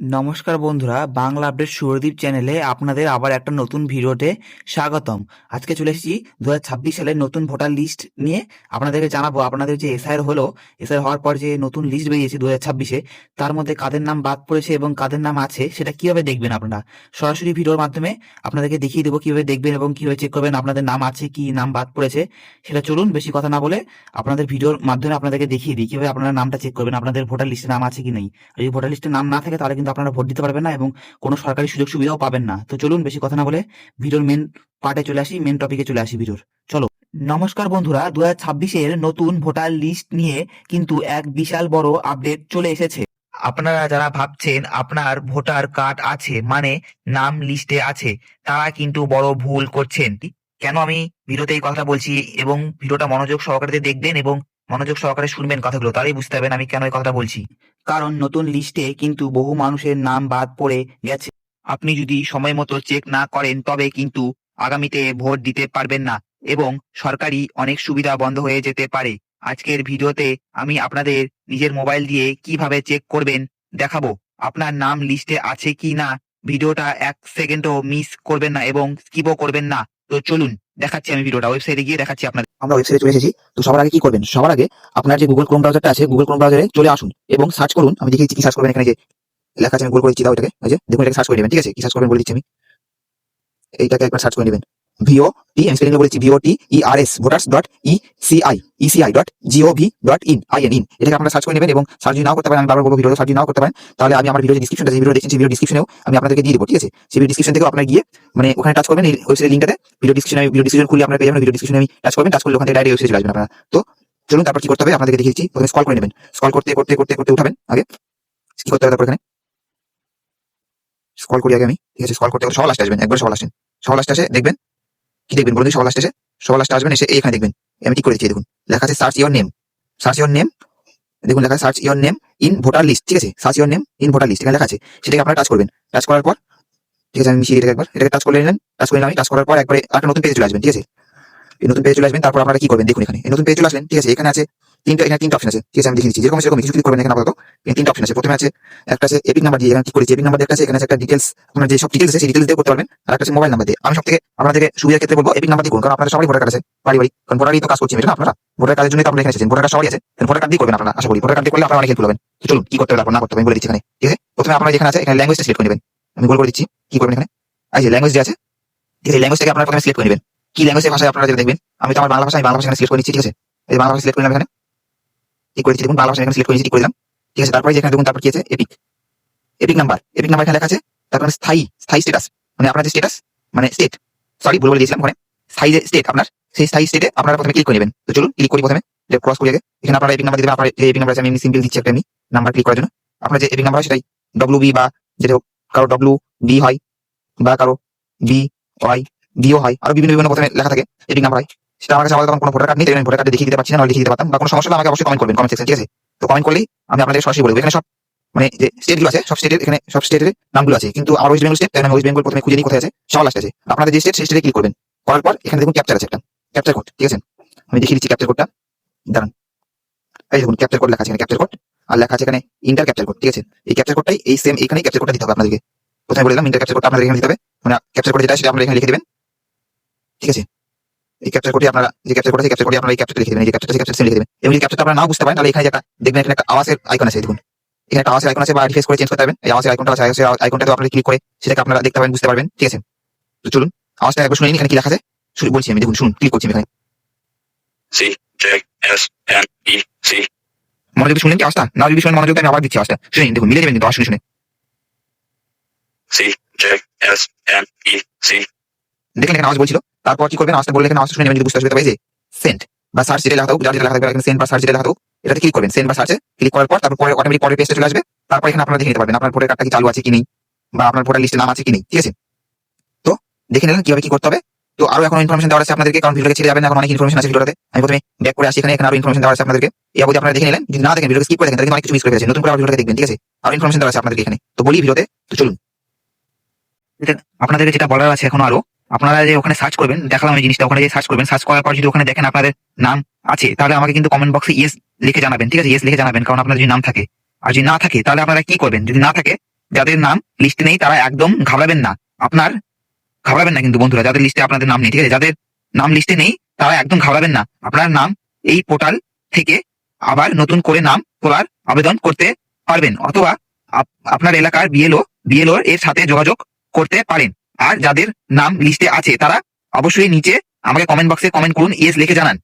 নমস্কার বন্ধুরা, বাংলা আপডেট সুরদীপ চ্যানেলে আপনাদের আবার একটা নতুন ভিডিওতে স্বাগতম। আজকে চলে এসেছি 2026 সালের নতুন ভোটার লিস্ট নিয়ে। আপনাদেরকে জানাবো আপনাদের যে এসআইআর হলো, এসআইআর হওয়ার পর যে নতুন লিস্ট বেরিয়েছে 2026-এ, তার মধ্যে কাদের নাম বাদ পড়েছে এবং কাদের নাম আছে সেটা কিভাবে দেখবেন আপনারা। সরাসরি ভিডিওর মাধ্যমে আপনাদেরকে দেখিয়ে দেবো কিভাবে দেখবেন এবং কিভাবে চেক করবেন আপনাদের নাম আছে কি নাম বাদ পড়েছে সেটা। চলুন বেশি কথা না বলে আপনাদের ভিডিওর মাধ্যমে আপনাদেরকে দেখিয়ে দিই কিভাবে আপনারা নামটা চেক করবেন, আপনাদের ভোটার লিস্টে নাম আছে কি নেই। আর যদি ভোটার লিস্টে নাম না থাকে তাহলে কিন্তু আপনারা ভোট দিতে পারবেন না এবং কোনো সরকারি সুযোগ সুবিধাও পাবেন না। তো চলুন বেশি কথা না বলে ভিডিওর মেন পার্টে চলে আসি, মেন টপিকে চলে আসি ভিডিওর। চলো। নমস্কার বন্ধুরা, 2026-এর নতুন ভোটার লিস্ট নিয়ে কিন্তু এক বিশাল বড় আপডেট চলে এসেছে। আপনারা যারা ভাবছেন আপনার ভোটার কার্ড আছে মানে নাম লিস্টে আছে, তারা কিন্তু বড় ভুল করছেন। কেন আমি ভিডিওতে এই কথাটা বলছি এবং ভিডিওটা মনোযোগ সহকারে দেখবেন এবং মনোযোগ সহকারে শুনবেন কথাগুলো, তাহলেই বুঝতে পারবেন আমি কেন এই কথাটা বলছি। কারণ নতুন লিস্টে কিন্তু বহু মানুষের নাম বাদ পড়ে গেছে। আপনি যদি সময় মতো চেক না করেন তবে কিন্তু আগামীতে ভোট দিতে পারবেন না এবং সরকারি অনেক সুবিধা বন্ধ হয়ে যেতে পারে। আজকের ভিডিওতে আমি আপনাদের নিজের মোবাইল দিয়ে কিভাবে চেক করবেন দেখাবো। আপনার নাম লিস্টে আছে কি না ভিডিওটা এক সেকেন্ডও মিস করবেন না এবং স্কিপও করবেন না। তো চলুন দেখাচ্ছি, আমি ভিডিওটা ওয়েবসাইটে গিয়ে দেখাচ্ছি আপনাদের। আমরা ওয়েবসাইটে চলে এসেছি। তো সবার আগে কি করবেন, সবার আগে আপনার যে গুগল ক্রোম ব্রাউজারটা আছে, গুগল ক্রোম ব্রাউজারে চলে আসুন এবং সার্চ করুন। আমি দেখিয়েছি কি সার্চ করবেন, এখানে যে লেখা আছে আমি গোল করে দিচ্ছি, দাও এটাকে, এই যে দেখুন, এটাকে সার্চ করে নেবেন। ঠিক আছে, কি সার্চ করবেন বলে দিচ্ছি আমি। এইটাকে একবার সার্চ করে নেবেন, ভিওটি, আমি স্পেলিং বলেছি, VOTERS voters.ECI.gov.in ইন। এটাকে আপনারা সার্চ করে নেবেন এবং সার্চ যদি নাও করতে পারেন, আমি বারবার বলবো ভিডিও সার্চ যদি নাও করতে পারেন তাহলে আমি আমার ভিডিও ডিসক্রিপশনটা, যে ভিডিও দেখছেন ভিডিও ডিসক্রিপশনেও আমি আপনাদেরকে দিয়ে দেবো। ঠিক আছে, সেই ভিডিও ডিসক্রিপশন থেকে আপনারা গিয়ে মানে ওখানে টাচ করবেন, এই ওয়েবসাইটের লিঙ্কটাতে ভিডিও ডিসক্রিপশন খুলে আপনারা পেয়ে যাবেন। ভিডিও ডিসক্রিপশনে আমি টাচ করবেন, টাচ করলে ওখান থেকে ডাইরেক্ট ওয়েবসাইটে চলে আসবেন আপনারা। তো চলুন তারপর কি করতে হবে আপনাদেরকে দেখিয়েছি। প্রথমে স্ক্রল করে নেবেন, স্ক্রল করতে করতে করতে করতে উঠাবেন আগে, কি করতে হবে তারপর এখানে স্ক্রল করি আগে আমি। ঠিক আছে, স্ক্রল করতে সবার লাস্টে আসবেন, একবার সবার লাস্টে, সবার লাস্টে আসে দেখবেন কি দেখবেন বলুন, সবার লাস্টে এসে সবার লাস্টে আসবেন, এসে এখানে দেখবেন আমি ঠিক করে দিচ্ছি, দেখুন লেখা আছে search your name, search your name, দেখুন লেখা আছে search your name in voter list. ঠিক আছে, search your name in voter list এখানে লেখা আছে, সেটাকে আপনারা টাচ করবেন। টাচ করার পর ঠিক আছে, আমি মিশিয়ে এটাকে একবার, এটাকে টাচ করে নিলেন, টাচ করে নিলাম। টাচ করার পর একবারে একটা নতুন পেজে চলে আসবেন। ঠিক আছে, এই নতুন পেজে চলে আসবেন। তারপর আপনারা কি করবেন দেখুন, এখানে এই নতুন পেজে চলে আসলেন। ঠিক আছে, এখানে আছে এখানে তিনটা অপশন আছে। ঠিক আছে, আমি দেখিয়ে দিচ্ছি, যেরকম সেরকম কিছু ক্লিক করবেন। এখানে আপাতত এই তিনটা অপশন আছে। প্রথমে আছে একটা আছে এপিক নাম্বার দিয়ে, এখানে কি করেছি এপিক নাম্বার দিয়ে আছে, এখানে আছে একটা ডিটেলস, আপনার যে সব ডিটেলস আছে সেই ডিটেলস দিয়ে করতে পারবেন। আর একটা আছে মোবাইল নাম্বার দিয়ে। আমি সব থেকে আপনাদেরকে সুবিধার ক্ষেত্রে বলবো এপিক নাম্বার দিয়ে করুন, কারণ আপনাদের সবাই ভোটার কার্ড আছে পারিবারিক, কারণ ভোটারই তো কাজ করছি এটা আপনারা, ভোটার কার্ডের জন্য তো আপনারা এখানে এসেছেন, ভোটার কার্ড সবাই আছে, ভোটার কার্ড দিয়ে করবেন আপনারা। আশা করি ভোটার কার্ড দিয়ে করলে আপনারা অনেক হেল্প পাবেন। তো চলুন কি করতে হবে তারপর না করতে হবে আমি বলে দিচ্ছি এখানে। ঠিক আছে, প্রথমে আপনারা যেখানে আছে এখানে ল্যাঙ্গুয়েজটা সিলেক্ট করে নেবেন। আমি গোল করে দিচ্ছি, কি করবেন এখানে এই যে ল্যাঙ্গুয়েজ যে আছে, ঠিক আছে, ল্যাঙ্গুয়েজটাকে আপনারা প্রথমে সিলেক্ট করে নেবেন। কি ল্যাঙ্গুয়েজের ভাষায় আপনারা যেটা দেখবেন, আমি তো আমার বাংলা ভাষা, আমি বাংলা ভাষা সিলেক্ট করে নিচ্ছি। ঠিক আছে, এই বাংলা ভাষা সিলেক্ট করে নিলাম এখানে, ঠিক করে দিচ্ছি, দেখুন বাংলা ভাষা এখানে সিলেক্ট করে নিচ্ছি, ঠিক করে দিলাম। ঠিক আছে, তারপরে যেখানে দেখুন তারপর কি আছে epic, epic number, epic number এখানে লেখা আছে। তারপর স্থায়ী, স্থায়ী স্ট্যাটাস, মানে আপনার যে স্ট্যাটাস মানে স্টেট, সরি ভুল বলে দিয়েছিলাম, ওখানে স্থায়ী যে স্টেট আপনার, সেই স্থায়ী স্টেটে আপনারা প্রথমে ক্লিক করে নেবেন। তো চলুন ক্লিক করি, প্রথমে ক্রস করি আগে। এখানে আপনারা এপিক নাম্বার দিবেন, আপনার যে এপিক নাম্বার আছে আমি সিম্পল দিচ্ছি একটা নাম্বার ক্লিক করার জন্য। আপনার যে এপিক নাম্বার সেটাই WB বা যেটা হোক, কারো WB হয় বা কারো BY বিও হয়, আরো বিভিন্ন বিভিন্ন প্রথমে লেখা থাকে এপিক নাম্বার হয়। সেটা আমার কাছে আলাদা কোনো ভোটার কার্ড নেই, আমি ভোটার কার্ডে দেখিয়ে দিতে পারছি না, নাহলে দেখিয়ে দিতে পারতাম। বা কোনো সমস্যা হলে আমাকে অবশ্যই কমেন্ট করবেন কমেন্ট সেকশন। ঠিক আছে, তো কমেন্ট করলেই আমি আপনাদের সরাসরি বলবো। এখানে সব মানে যে স্টেটগুলো আছে সব স্টেটের, এখানে সব স্টেটের নামগুলো আছে, কিন্তু আমার ওয়েস্ট বেঙ্গল স্টেট, তাই আমি ওয়েস্ট বেঙ্গল প্রথমে খুঁজে নিই কোথায় আছে, সবার লাস্টে আছে। আপনাদের যে স্টেট সেই স্টেটে ক্লিক করবেন, করার পর এখানে দেখুন ক্যাপচার আছে একটা, ক্যাপচার কোড। ঠিক আছে, আমি দেখিয়ে দিচ্ছি ক্যাপচার কোডটা, দাঁড়ান। এই দেখুন ক্যাপচার কোড লেখা আছে এখানে, ক্যাপচার কোড, আর লেখা আছে এখানে ইন্টার ক্যাপচার কোড। ঠিক আছে, এই ক্যাপচার কোডটাই এই সেম এখানে ক্যাপচার কোডটা দিতে হবে আপনাদেরকে। প্রথমে বলে দিলাম ইন্টার ক্যাপচার কোডটা আপনাদের এখানে দিতে হবে, মানে ক্যাপচার কোড যেটা সেটা আপনারা এখানে লিখে দিবেন। ঠিক আছে, এই ক্যাপচার কোডে আপনারা যে ক্যাপচার কোড আছে ক্যাপচার কোডে আপনারা এই ক্যাপচারটা লিখে দিবেন, এই যে ক্যাপচারটা ক্যাপচার লিখে দিবেন। এবং যদি ক্যাপচারটা আপনারা নাও বুঝতে পারেন তাহলে এখানে একটা দেখবেন, এখানে একটা আওয়াজের আইকন আছে, দেখুন এখানে একটা আওয়াজের আইকন আছে, বা রিফ্রেশ করে চেঞ্জ করতে পারবেন। এই আওয়াজের আইকনটা আছে, আইকনটাতে আপনারা ক্লিক করে সেটাকে আপনারা দেখতে পাবেন, বুঝতে পারবেন। ঠিক আছে, তো চলুন আওয়াজটা একবার শুনে নিন, এখানে কি লেখা আছে বলছি আমি, দেখুন শুনুন, ক্লিক করছি এখানে। CJSNEC, মনোযোগ শুনলেন কি আওয়াজটা? না যদি শুনেন মনোযোগ আমি আবার দিচ্ছি আওয়াজটা, শুনে নিন, দেখুন মিলে যাবেন কিন্তু আওয়াজ শুনে শুনে। CJSNEC, দেখলেন এখানে আওয়াজ বলছিল। তারপর কি করবেন, আওয়াজটা বললে এখানে আওয়াজ শুনে নেবেন, যদি বুঝতে আসবে তবে যে সেন্ড বা সার্চ যেটা লেখা থাকুক, যার যেটা লেখা থাকবে এখানে সেন্ড বা সার্চ যেটা লেখা থাকুক, এটাতে ক্লিক করবেন। সেন্ড বা সার্চে ক্লিক করার পর তারপর অটোমেটিক পরের পেজটা চলে আসবে। তারপর এখানে আপনারা দেখে নিতে পারবেন আপনার ভোটার কার্ডটা কি চালু আছে কি নেই, বা আপনার ভোটার লিস্টে নাম আছে কি নেই। ঠিক আছে, তো দেখে নিলেন কিভাবে কি করতে হবে। তো আরো এখন ইনফরমেশন দেওয়া আছে আপনাদেরকে, কারণ ভিডিওটা ছেড়ে যাবেন, এখন অনেক ইনফরমেশন আছে ভিডিওতে। আমি প্রথমে ব্যাক করে আসি, এখানে আরো ইনফরমেশন দেওয়া আছে আপনাদেরকে। এই অবধি আপনারা দেখে নিলেন, যদি না দেখেন ভিডিওটা স্কিপ করে দেখেন তাহলে অনেক কিছু মিস করে গেছেন, নতুন করে ভিডিওটা দেখবেন। ঠিক আছে, আরো ইনফরমেশন দেওয়া আছে আপনাদেরকে এখানে, তো বলি ভিডিওতে। তো চলুন আপনাদেরকে যেটা বলার আছে এখন আরো, আপনারা যে ওখানে সার্চ করবেন, দেখালাম এই জিনিসটা, ওখানে যে সার্চ করবেন, সার্চ করার পর যদি ওখানে দেখেন আপনাদের নাম আছে তাহলে আমাকে কিন্তু কমেন্ট বক্সে ইয়েস লিখে জানাবেন। ঠিক আছে, ইয়েস লিখে জানাবেন, কারণ আপনার যদি নাম থাকে। আর যদি না থাকে তাহলে আপনারা কি করবেন, যদি না থাকে যাদের নাম লিস্টে নেই তারা একদম ঘাবড়াবেন না। ঘাবড়াবেন না কিন্তু বন্ধুরা, যাদের লিস্টে আপনাদের নাম নেই, ঠিক আছে, যাদের নাম লিস্টে নেই তারা একদম ঘাবড়াবেন না। আপনার নাম এই পোর্টাল থেকে আবার নতুন করে নাম তোলার আবেদন করতে পারবেন, অথবা আপনার এলাকার বিএলও এর সাথে যোগাযোগ করতে পারেন। আর যাদের নাম লিস্টে আছে তারা অবশ্যই নিচে আমাকে কমেন্ট বক্সে কমেন্ট করুন, ইয়েস লিখে জানান।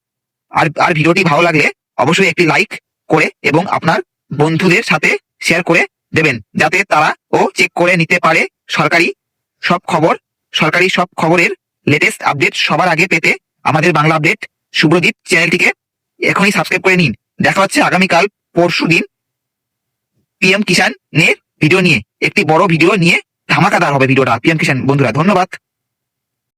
আর ভিডিওটি ভালো লাগলে অবশ্যই একটি লাইক করে এবং আপনার বন্ধুদের সাথে শেয়ার করে দেবেন, যাতে তারা ও চেক করে নিতে পারে। সরকারি সব খবরের লেটেস্ট আপডেট সবার আগে পেতে আমাদের বাংলা আপডেট শুভ্রদীপ চ্যানেলটিকে এখনই সাবস্ক্রাইব করে নিন। দেখা হচ্ছে আগামীকাল পরশুদিন পিএম কিষাণ এর ভিডিও নিয়ে, একটি বড় ভিডিও নিয়ে ধামাকাদার হবে ভিডিওটা পিএম কিষাণ। বন্ধুরা ধন্যবাদ।